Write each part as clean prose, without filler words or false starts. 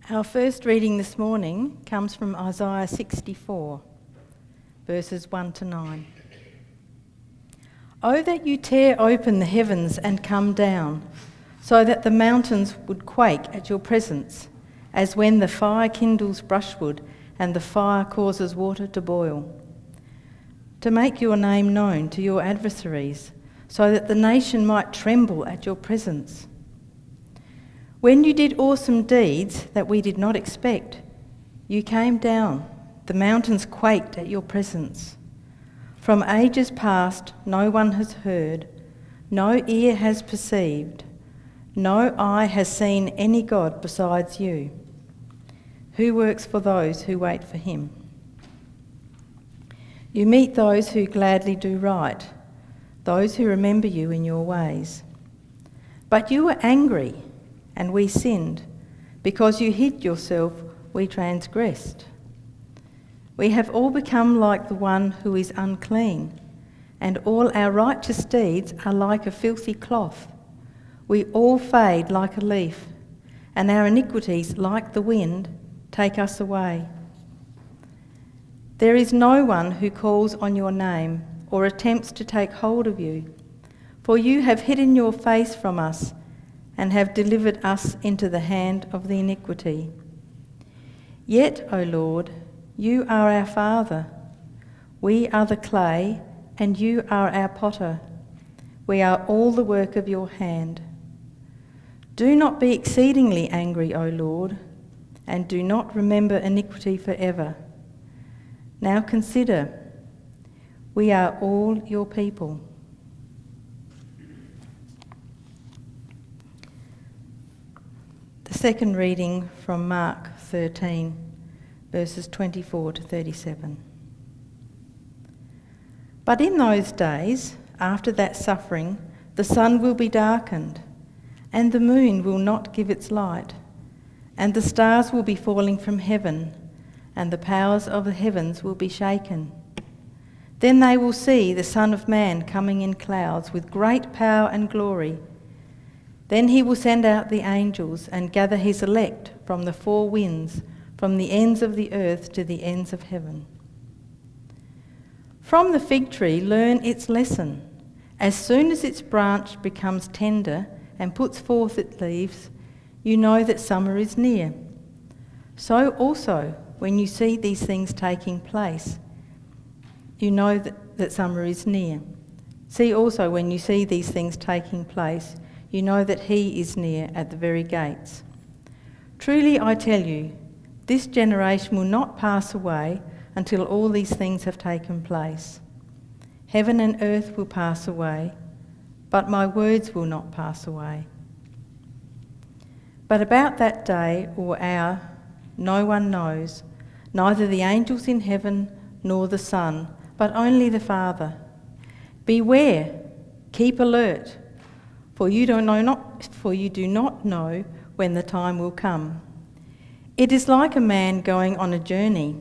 Our first reading this morning comes from Isaiah 64, verses 1 to 9. Oh, that you tear open the heavens and come down, so that the mountains would quake at your presence, as when the fire kindles brushwood and the fire causes water to boil. To make your name known to your adversaries, so that the nation might tremble at your presence. When you did awesome deeds that we did not expect, you came down, the mountains quaked at your presence. From ages past, no one has heard, no ear has perceived, no eye has seen any God besides you, who works for those who wait for him. You meet those who gladly do right, those who remember you in your ways. But you were angry, and we sinned. Because you hid yourself, we transgressed. We have all become like the one who is unclean, and all our righteous deeds are like a filthy cloth. We all fade like a leaf, and our iniquities, like the wind, take us away. There is no one who calls on your name or attempts to take hold of you, for you have hidden your face from us and have delivered us into the hand of the iniquity. Yet, O Lord, you are our Father. We are the clay, and you are our potter. We are all the work of your hand. Do not be exceedingly angry, O Lord, and do not remember iniquity forever. Now consider, we are all your people. The second reading from Mark 13, verses 24 to 37. But in those days, after that suffering, the sun will be darkened, and the moon will not give its light, and the stars will be falling from heaven, and the powers of the heavens will be shaken. Then they will see the Son of Man coming in clouds with great power and glory. Then he will send out the angels and gather his elect from the four winds, from the ends of the earth to the ends of heaven. From the fig tree learn its lesson. As soon as its branch becomes tender and puts forth its leaves, you know that summer is near. So also, when you see these things taking place, you know that summer is near. See also, when you see these things taking place, you know that he is near at the very gates. Truly I tell you, this generation will not pass away until all these things have taken place. Heaven and earth will pass away, but my words will not pass away. But about that day or hour no one knows, neither the angels in heaven nor the Son, but only the Father. Beware, keep alert, for you do not know when the time will come. It is like a man going on a journey,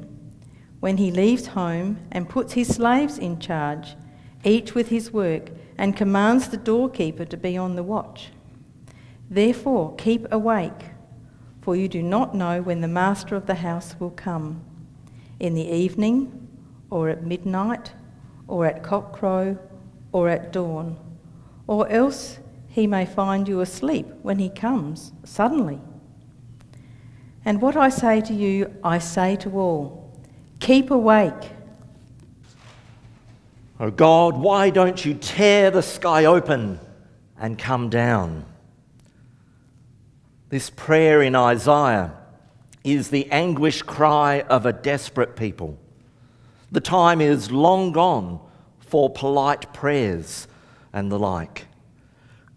when he leaves home and puts his slaves in charge, each with his work, and commands the doorkeeper to be on the watch. Therefore keep awake, for you do not know when the master of the house will come, in the evening, or at midnight, or at cockcrow, or at dawn, or else he may find you asleep when he comes suddenly. And what I say to you, I say to all, keep awake. Oh God, why don't you tear the sky open and come down? This prayer in Isaiah is the anguish cry of a desperate people. The time is long gone for polite prayers and the like.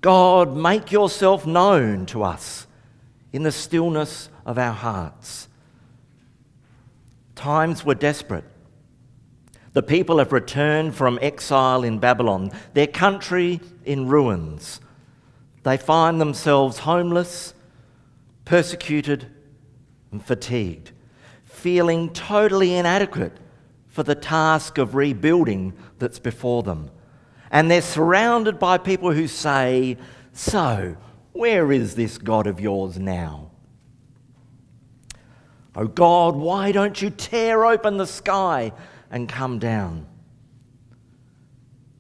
God, make yourself known to us in the stillness of our hearts. Times were desperate. The people have returned from exile in Babylon, their country in ruins. They find themselves homeless, persecuted, and fatigued, feeling totally inadequate for the task of rebuilding that's before them. And they're surrounded by people who say, "So, where is this God of yours now?" Oh God, why don't you tear open the sky and come down?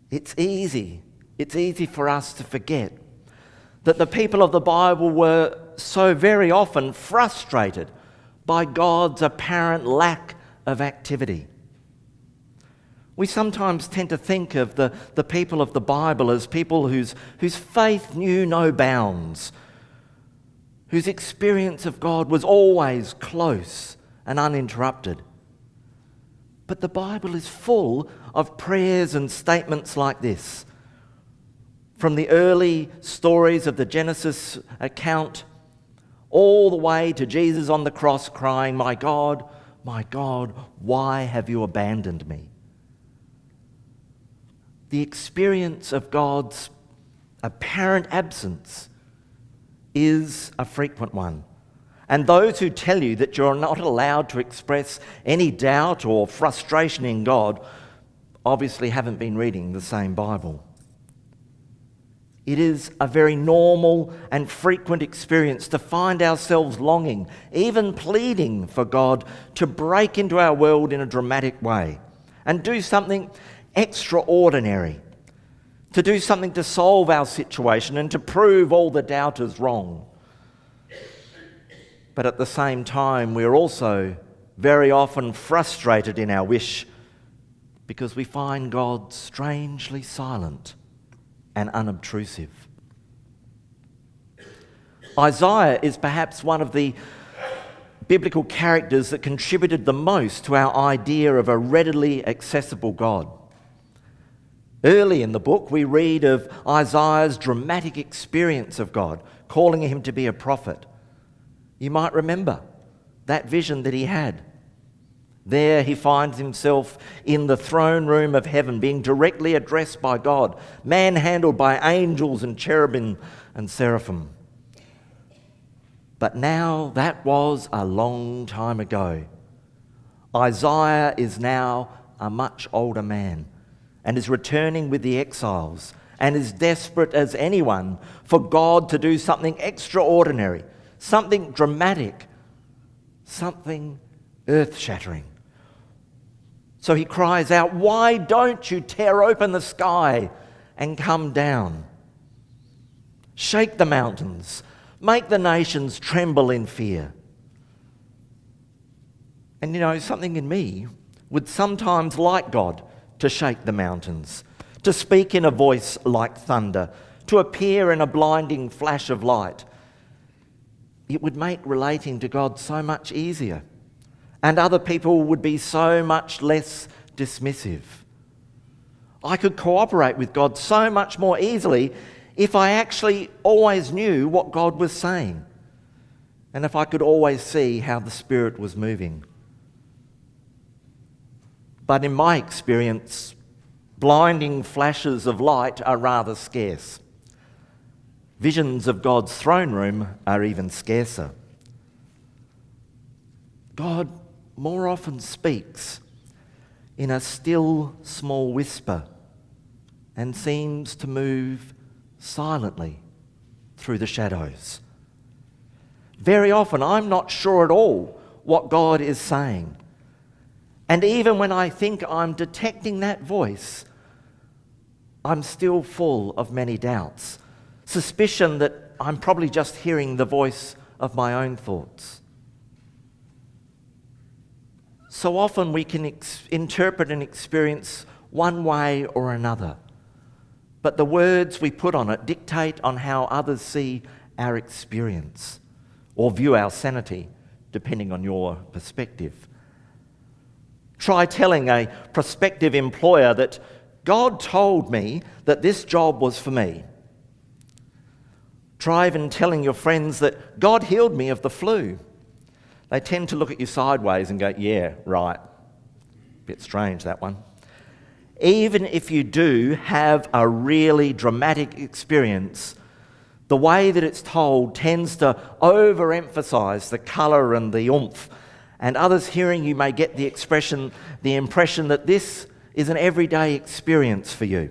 It's easy for us to forget that the people of the Bible were so very often frustrated by God's apparent lack of activity. We sometimes tend to think of the people of the Bible as people whose faith knew no bounds, whose experience of God was always close and uninterrupted. But the Bible is full of prayers and statements like this. From the early stories of the Genesis account, all the way to Jesus on the cross crying, my God, why have you abandoned me?" The experience of God's apparent absence is a frequent one. And those who tell you that you're not allowed to express any doubt or frustration in God obviously haven't been reading the same Bible. It is a very normal and frequent experience to find ourselves longing, even pleading for God to break into our world in a dramatic way and do something extraordinary, to do something to solve our situation and to prove all the doubters wrong. But at the same time, we're also very often frustrated in our wish because we find God strangely silent and unobtrusive. Isaiah is perhaps one of the biblical characters that contributed the most to our idea of a readily accessible God. Early in the book, we read of Isaiah's dramatic experience of God, calling him to be a prophet. You might remember that vision that he had. There he finds himself in the throne room of heaven, being directly addressed by God, manhandled by angels and cherubim and seraphim. But now that was a long time ago. Isaiah is now a much older man and is returning with the exiles and is desperate as anyone for God to do something extraordinary, something dramatic, something earth-shattering. So he cries out, "Why don't you tear open the sky and come down? Shake the mountains, make the nations tremble in fear." And you know, something in me would sometimes like God to shake the mountains, to speak in a voice like thunder, to appear in a blinding flash of light. It would make relating to God so much easier, and other people would be so much less dismissive. I could cooperate with God so much more easily if I actually always knew what God was saying, and if I could always see how the Spirit was moving. But in my experience, blinding flashes of light are rather scarce. Visions of God's throne room are even scarcer. God more often speaks in a still, small whisper and seems to move silently through the shadows. Very often, I'm not sure at all what God is saying. And even when I think I'm detecting that voice, I'm still full of many doubts, suspicion that I'm probably just hearing the voice of my own thoughts. So often we can interpret an experience one way or another, but the words we put on it dictate on how others see our experience or view our sanity, depending on your perspective. Try telling a prospective employer that God told me that this job was for me. Try even telling your friends that God healed me of the flu. They tend to look at you sideways and go, "Yeah, right." Bit strange, that one. Even if you do have a really dramatic experience, the way that it's told tends to overemphasise the colour and the oomph, and others hearing you may get the impression that this is an everyday experience for you.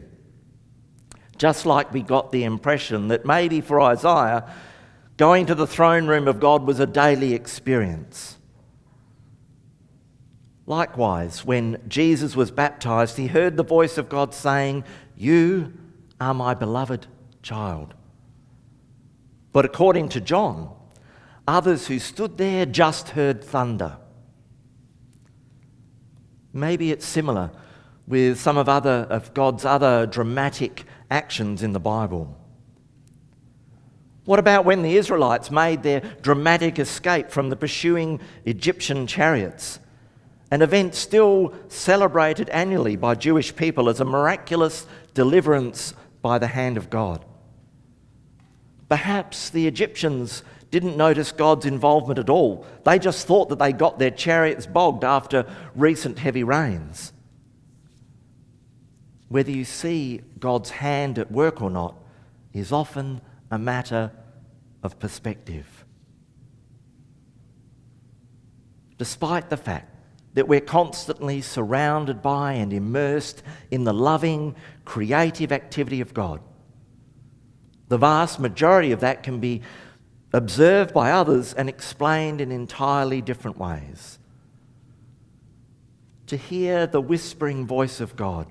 Just like we got the impression that maybe for Isaiah, going to the throne room of God was a daily experience. Likewise, when Jesus was baptized, he heard the voice of God saying, "You are my beloved child." But according to John, others who stood there just heard thunder. Maybe it's similar with some of God's other dramatic actions in the Bible. What about when the Israelites made their dramatic escape from the pursuing Egyptian chariots? An event still celebrated annually by Jewish people as a miraculous deliverance by the hand of God. Perhaps the Egyptians didn't notice God's involvement at all. They just thought that they got their chariots bogged after recent heavy rains. Whether you see God's hand at work or not is often a matter of perspective. Despite the fact that we're constantly surrounded by and immersed in the loving, creative activity of God, the vast majority of that can be observed by others and explained in entirely different ways. To hear the whispering voice of God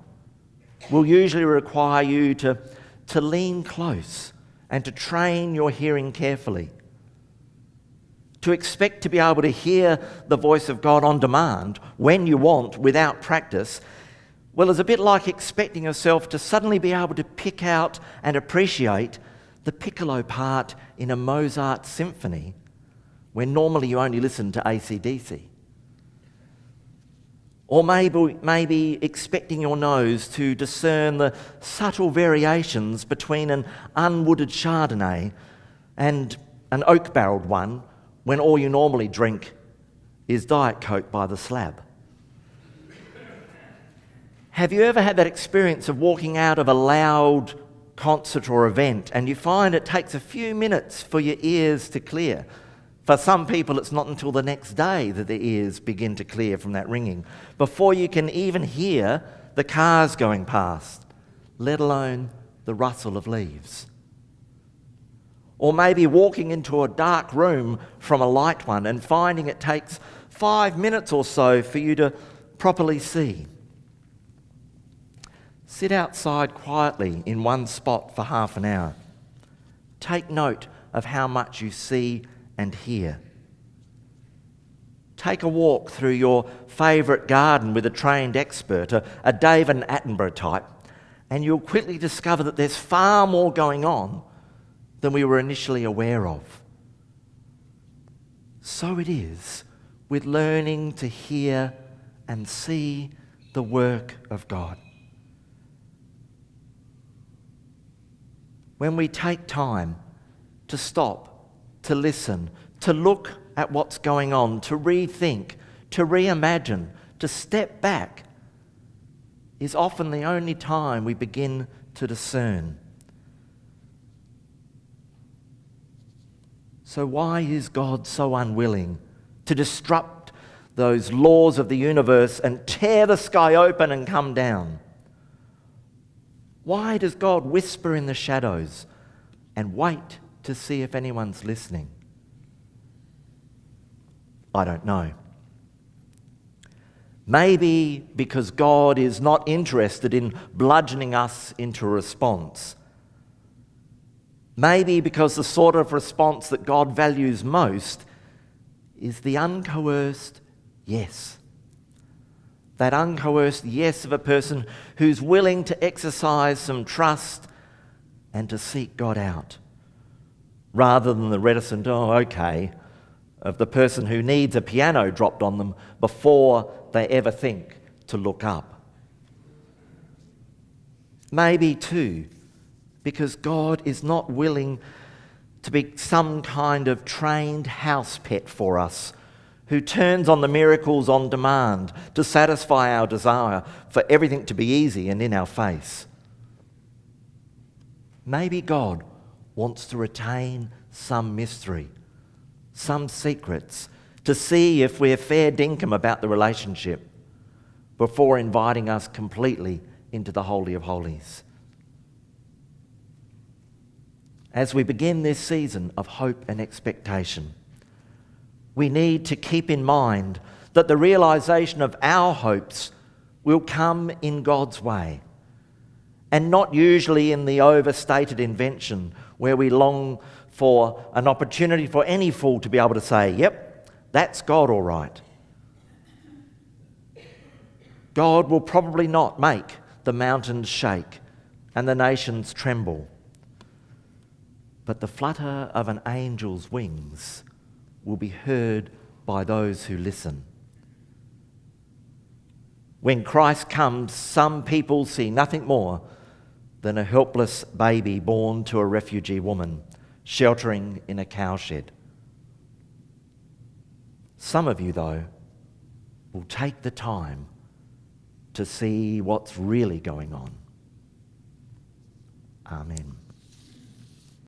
will usually require you to lean close and to train your hearing carefully. To expect to be able to hear the voice of God on demand when you want without practice, well, is a bit like expecting yourself to suddenly be able to pick out and appreciate the piccolo part in a Mozart symphony when normally you only listen to AC/DC. Or maybe expecting your nose to discern the subtle variations between an unwooded Chardonnay and an oak-barreled one when all you normally drink is Diet Coke by the slab. Have you ever had that experience of walking out of a loud concert or event and you find it takes a few minutes for your ears to clear? For some people, it's not until the next day that their ears begin to clear from that ringing, before you can even hear the cars going past, let alone the rustle of leaves. Or maybe walking into a dark room from a light one and finding it takes 5 minutes or so for you to properly see. Sit outside quietly in one spot for half an hour. Take note of how much you see and hear. Take a walk through your favourite garden with a trained expert, a David Attenborough type, and you'll quickly discover that there's far more going on than we were initially aware of. So it is with learning to hear and see the work of God. When we take time to stop, to listen, to look at what's going on, to rethink, to reimagine, to step back, is often the only time we begin to discern. So why is God so unwilling to disrupt those laws of the universe and tear the sky open and come down? Why does God whisper in the shadows and wait to see if anyone's listening? I don't know. Maybe because God is not interested in bludgeoning us into a response. Maybe because the sort of response that God values most is the uncoerced yes. That uncoerced yes of a person who's willing to exercise some trust and to seek God out, rather than the reticent, "oh, okay," of the person who needs a piano dropped on them before they ever think to look up. Maybe, too, because God is not willing to be some kind of trained house pet for us who turns on the miracles on demand to satisfy our desire for everything to be easy and in our face. Maybe God wants to retain some mystery, some secrets, to see if we're fair dinkum about the relationship before inviting us completely into the Holy of Holies. As we begin this season of hope and expectation, we need to keep in mind that the realisation of our hopes will come in God's way, and not usually in the overstated invention where we long for an opportunity for any fool to be able to say, yep, that's God all right. God will probably not make the mountains shake and the nations tremble, but the flutter of an angel's wings will be heard by those who listen. When Christ comes, some people see nothing more than a helpless baby born to a refugee woman sheltering in a cowshed. Some of you, though, will take the time to see what's really going on. Amen.